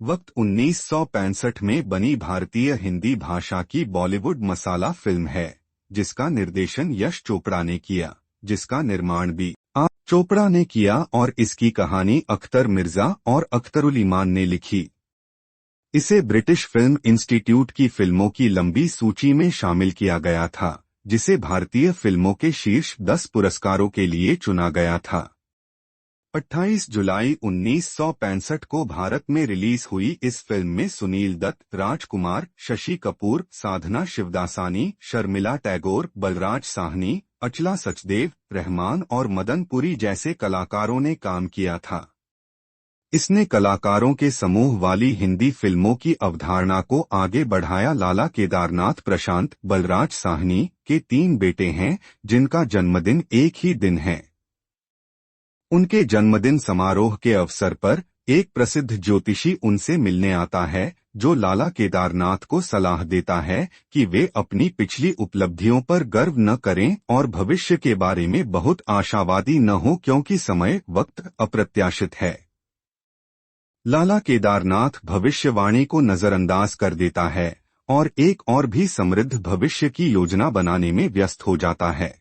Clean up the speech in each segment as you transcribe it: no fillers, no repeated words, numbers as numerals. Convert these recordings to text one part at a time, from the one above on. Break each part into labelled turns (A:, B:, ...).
A: वक्त 1965 में बनी भारतीय हिंदी भाषा की बॉलीवुड मसाला फिल्म है, जिसका निर्देशन यश चोपड़ा ने किया, जिसका निर्माण भी चोपड़ा ने किया और इसकी कहानी अख्तर मिर्जा और अख्तरुल ईमान ने लिखी। इसे ब्रिटिश फिल्म इंस्टीट्यूट की फिल्मों की लंबी सूची में शामिल किया गया था, जिसे भारतीय फिल्मों के शीर्ष 10 पुरस्कारों के लिए चुना गया था। 28 जुलाई 1965 को भारत में रिलीज हुई इस फिल्म में सुनील दत्त, राजकुमार, शशि कपूर, साधना शिवदासानी, शर्मिला टैगोर, बलराज साहनी, अचला सचदेव, रहमान और मदन पुरी जैसे कलाकारों ने काम किया था। इसने कलाकारों के समूह वाली हिंदी फिल्मों की अवधारणा को आगे बढ़ाया। लाला केदारनाथ प्रशांत बलराज साहनी के 3 बेटे हैं, जिनका जन्मदिन एक ही दिन है। उनके जन्मदिन समारोह के अवसर पर एक प्रसिद्ध ज्योतिषी उनसे मिलने आता है, जो लाला केदारनाथ को सलाह देता है कि वे अपनी पिछली उपलब्धियों पर गर्व न करें और भविष्य के बारे में बहुत आशावादी न हो, क्योंकि समय वक्त अप्रत्याशित है। लाला केदारनाथ भविष्यवाणी को नजरअंदाज कर देता है और एक और भी समृद्ध भविष्य की योजना बनाने में व्यस्त हो जाता है।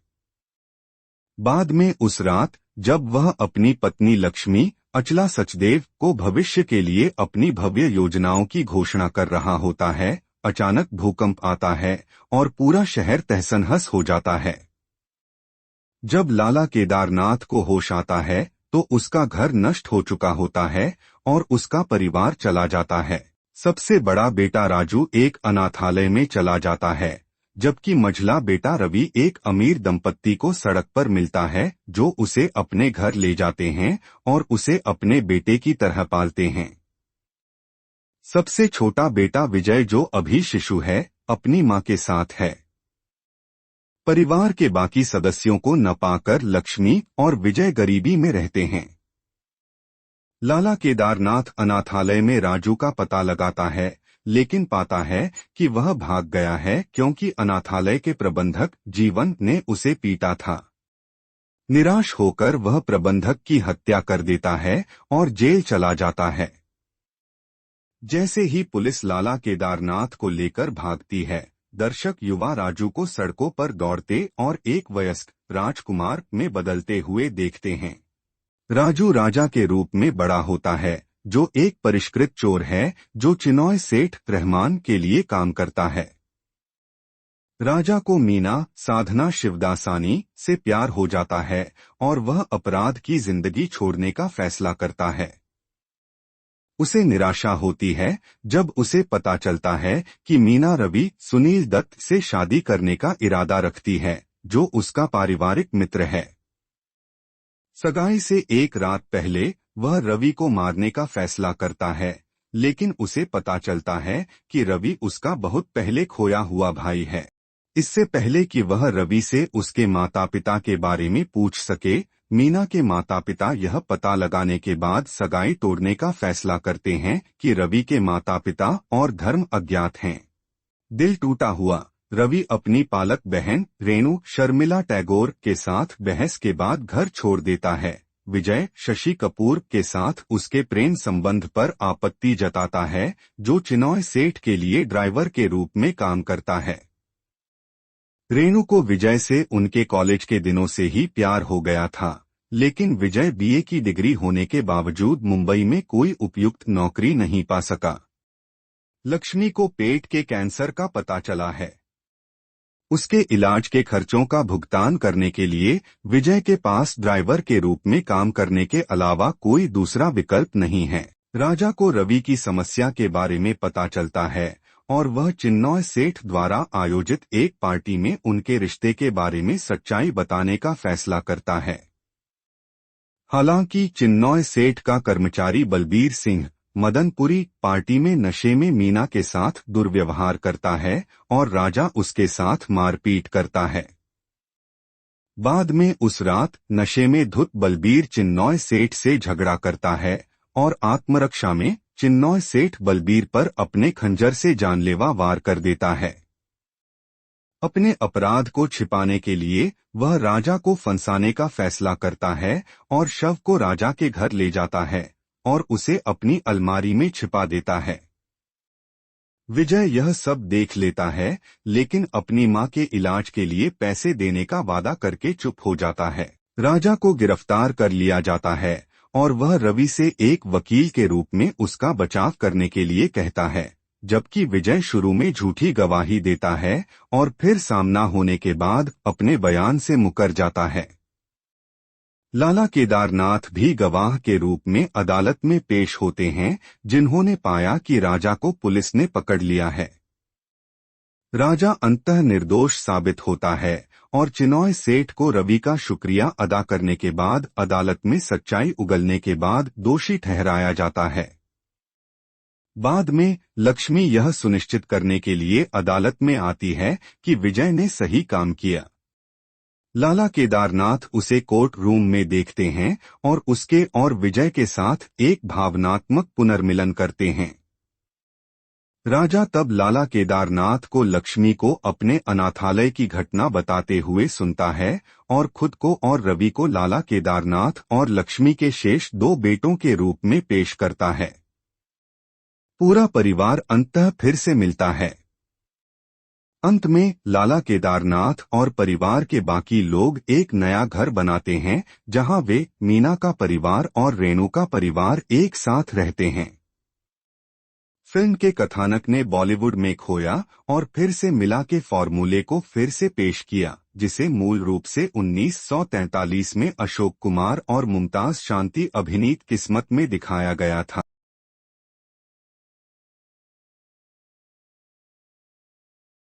A: बाद में उस रात, जब वह अपनी पत्नी लक्ष्मी, अचला सचदेव को भविष्य के लिए अपनी भव्य योजनाओं की घोषणा कर रहा होता है, अचानक भूकंप आता है और पूरा शहर तहस-नहस हो जाता है। जब लाला केदारनाथ को होश आता है तो उसका घर नष्ट हो चुका होता है और उसका परिवार चला जाता है। सबसे बड़ा बेटा राजू एक अनाथालय में चला जाता है, जबकि मझला बेटा रवि एक अमीर दंपत्ति को सड़क पर मिलता है, जो उसे अपने घर ले जाते हैं और उसे अपने बेटे की तरह पालते हैं। सबसे छोटा बेटा विजय, जो अभी शिशु है, अपनी मां के साथ है। परिवार के बाकी सदस्यों को न पाकर लक्ष्मी और विजय गरीबी में रहते हैं। लाला केदारनाथ अनाथालय में राजू का पता लगाता है, लेकिन पाता है कि वह भाग गया है, क्योंकि अनाथालय के प्रबंधक जीवन ने उसे पीटा था। निराश होकर वह प्रबंधक की हत्या कर देता है और जेल चला जाता है। जैसे ही पुलिस लाला केदारनाथ को लेकर भागती है, दर्शक युवा राजू को सड़कों पर दौड़ते और एक वयस्क राजकुमार में बदलते हुए देखते हैं। राजू राजा के रूप में बड़ा होता है, जो एक परिष्कृत चोर है, जो चिनॉय सेठ रहमान के लिए काम करता है। राजा को मीना, साधना शिवदासानी से प्यार हो जाता है और वह अपराध की जिंदगी छोड़ने का फैसला करता है। उसे निराशा होती है जब उसे पता चलता है कि मीना रवि सुनील दत्त से शादी करने का इरादा रखती है, जो उसका पारिवारिक मित्र है। सगाई से एक रात पहले वह रवि को मारने का फैसला करता है, लेकिन उसे पता चलता है कि रवि उसका बहुत पहले खोया हुआ भाई है। इससे पहले कि वह रवि से उसके माता पिता के बारे में पूछ सके, मीना के माता पिता यह पता लगाने के बाद सगाई तोड़ने का फैसला करते हैं कि रवि के माता पिता और धर्म अज्ञात हैं। दिल टूटा हुआ रवि अपनी पालक बहन रेणु शर्मिला टैगोर के साथ बहस के बाद घर छोड़ देता है। विजय शशि कपूर के साथ उसके प्रेम संबंध पर आपत्ति जताता है, जो चिनॉय सेठ के लिए ड्राइवर के रूप में काम करता है। रेणु को विजय से उनके कॉलेज के दिनों से ही प्यार हो गया था, लेकिन विजय बीए की डिग्री होने के बावजूद मुंबई में कोई उपयुक्त नौकरी नहीं पा सका। लक्ष्मी को पेट के कैंसर का पता चला है। उसके इलाज के खर्चों का भुगतान करने के लिए विजय के पास ड्राइवर के रूप में काम करने के अलावा कोई दूसरा विकल्प नहीं है। राजा को रवि की समस्या के बारे में पता चलता है और वह चिन्नॉय सेठ द्वारा आयोजित एक पार्टी में उनके रिश्ते के बारे में सच्चाई बताने का फैसला करता है। हालांकि चिन्नॉय सेठ का कर्मचारी बलबीर सिंह मदनपुरी पार्टी में नशे में मीना के साथ दुर्व्यवहार करता है और राजा उसके साथ मारपीट करता है। बाद में उस रात नशे में धुत बलबीर चिन्नॉय सेठ से झगड़ा करता है और आत्मरक्षा में चिन्नॉय सेठ बलबीर पर अपने खंजर से जानलेवा वार कर देता है। अपने अपराध को छिपाने के लिए वह राजा को फंसाने का फैसला करता है और शव को राजा के घर ले जाता है और उसे अपनी अलमारी में छिपा देता है। विजय यह सब देख लेता है, लेकिन अपनी मां के इलाज के लिए पैसे देने का वादा करके चुप हो जाता है। राजा को गिरफ्तार कर लिया जाता है और वह रवि से एक वकील के रूप में उसका बचाव करने के लिए कहता है, जबकि विजय शुरू में झूठी गवाही देता है और फिर सामना होने के बाद अपने बयान से मुकर जाता है। लाला केदारनाथ भी गवाह के रूप में अदालत में पेश होते हैं, जिन्होंने पाया कि राजा को पुलिस ने पकड़ लिया है। राजा अंततः निर्दोष साबित होता है और चिनॉय सेठ को रवि का शुक्रिया अदा करने के बाद अदालत में सच्चाई उगलने के बाद दोषी ठहराया जाता है। बाद में लक्ष्मी यह सुनिश्चित करने के लिए अदालत में आती है कि विजय ने सही काम किया। लाला केदारनाथ उसे कोर्ट रूम में देखते हैं और उसके और विजय के साथ एक भावनात्मक पुनर्मिलन करते हैं। राजा तब लाला केदारनाथ को लक्ष्मी को अपने अनाथालय की घटना बताते हुए सुनता है और खुद को और रवि को लाला केदारनाथ और लक्ष्मी के शेष 2 बेटों के रूप में पेश करता है। पूरा परिवार अंततः फिर से मिलता है। अंत में लाला केदारनाथ और परिवार के बाकी लोग एक नया घर बनाते हैं, जहां वे, मीना का परिवार और रेणु का परिवार एक साथ रहते हैं। फिल्म के कथानक ने बॉलीवुड में खोया और फिर से मिला के फॉर्मूले को फिर से पेश किया, जिसे मूल रूप से 1943 में अशोक कुमार और मुमताज शांति अभिनीत किस्मत में दिखाया गया था।